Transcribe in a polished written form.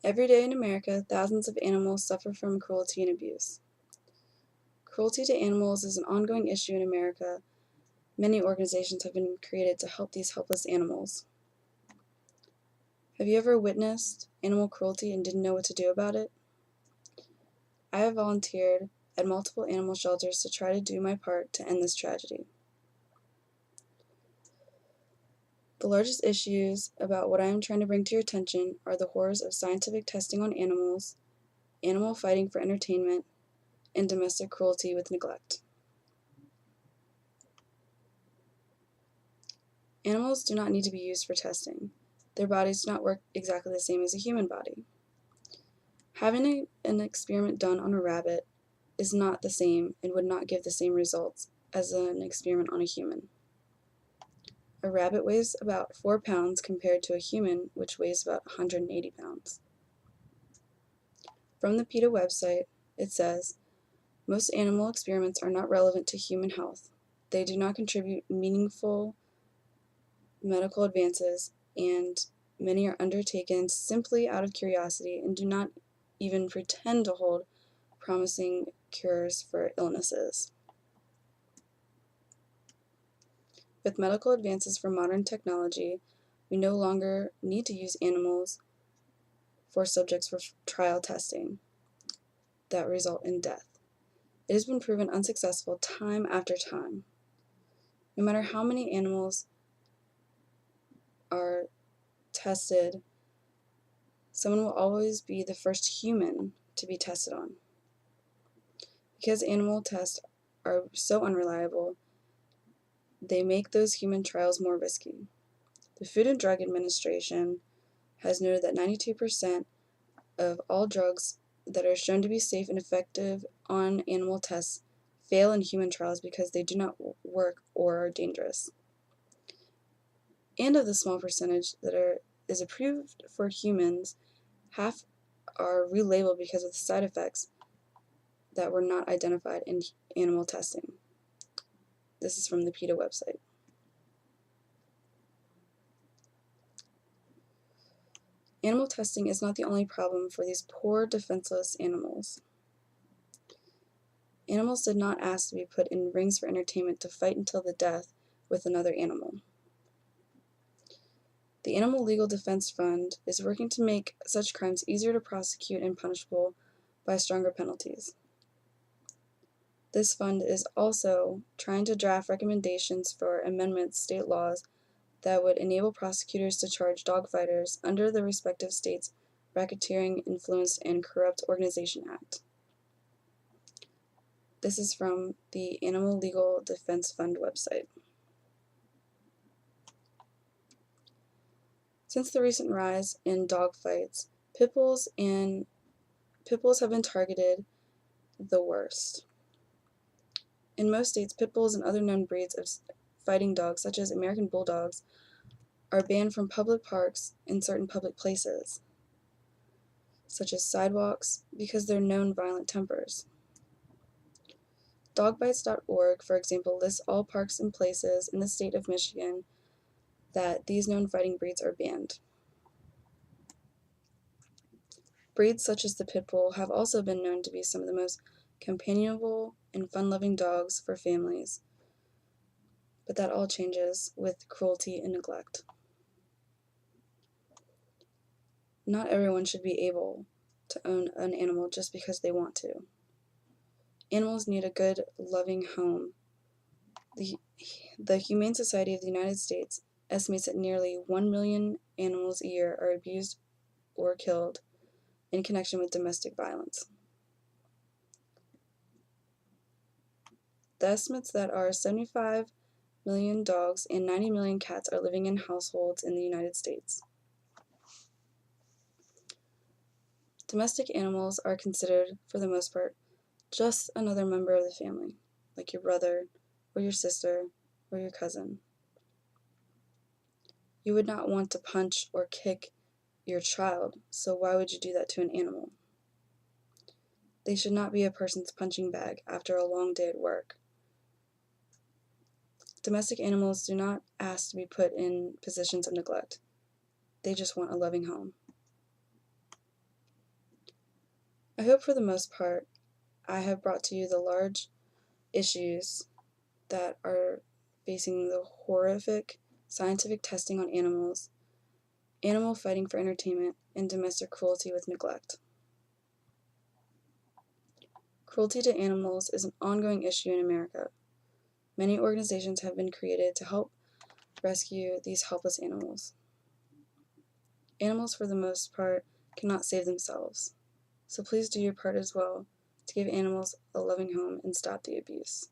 Every day in America, thousands of animals suffer from cruelty and abuse. Cruelty to animals is an ongoing issue in America. Many organizations have been created to help these helpless animals. Have you ever witnessed animal cruelty and didn't know what to do about it? I have volunteered at multiple animal shelters to try to do my part to end this tragedy. The largest issues about what I am trying to bring to your attention are the horrors of scientific testing on animals, animal fighting for entertainment, and domestic cruelty with neglect. Animals do not need to be used for testing. Their bodies do not work exactly the same as a human body. Having an experiment done on a rabbit is not the same and would not give the same results as an experiment on a human. A rabbit weighs about 4 pounds compared to a human, which weighs about 180 pounds. From the PETA website, it says, most animal experiments are not relevant to human health. They do not contribute meaningful medical advances, and many are undertaken simply out of curiosity and do not even pretend to hold promising cures for illnesses. With medical advances from modern technology, we no longer need to use animals for subjects for trial testing that result in death. It has been proven unsuccessful time after time. No matter how many animals are tested, someone will always be the first human to be tested on. Because animal tests are so unreliable, they make those human trials more risky. The Food and Drug Administration has noted that 92% of all drugs that are shown to be safe and effective on animal tests fail in human trials because they do not work or are dangerous. And of the small percentage that is approved for humans, half are relabeled because of the side effects that were not identified in animal testing. This is from the PETA website. Animal testing is not the only problem for these poor, defenseless animals. Animals did not ask to be put in rings for entertainment to fight until the death with another animal. The Animal Legal Defense Fund is working to make such crimes easier to prosecute and punishable by stronger penalties. This fund is also trying to draft recommendations for amendments to state laws that would enable prosecutors to charge dogfighters under the respective states' Racketeering, Influenced, and Corrupt Organization Act. This is from the Animal Legal Defense Fund website. Since the recent rise in dog fights, pit bulls have been targeted the worst. In most states, pit bulls and other known breeds of fighting dogs, such as American bulldogs, are banned from public parks and certain public places, such as sidewalks, because they're known violent tempers. Dogbites.org, for example, lists all parks and places in the state of Michigan that these known fighting breeds are banned. Breeds such as the pit bull have also been known to be some of the most companionable and fun-loving dogs for families, but that all changes with cruelty and neglect. Not everyone should be able to own an animal just because they want to. Animals need a good, loving home. The Humane Society of the United States estimates that nearly 1 million animals a year are abused or killed in connection with domestic violence. The estimates that are 75 million dogs and 90 million cats are living in households in the United States. Domestic animals are considered, for the most part, just another member of the family, like your brother, or your sister, or your cousin. You would not want to punch or kick your child, so why would you do that to an animal? They should not be a person's punching bag after a long day at work. Domestic animals do not ask to be put in positions of neglect. They just want a loving home. I hope for the most part I have brought to you the large issues that are facing the horrific scientific testing on animals, animal fighting for entertainment, and domestic cruelty with neglect. Cruelty to animals is an ongoing issue in America. Many organizations have been created to help rescue these helpless animals. Animals, for the most part, cannot save themselves, so please do your part as well to give animals a loving home and stop the abuse.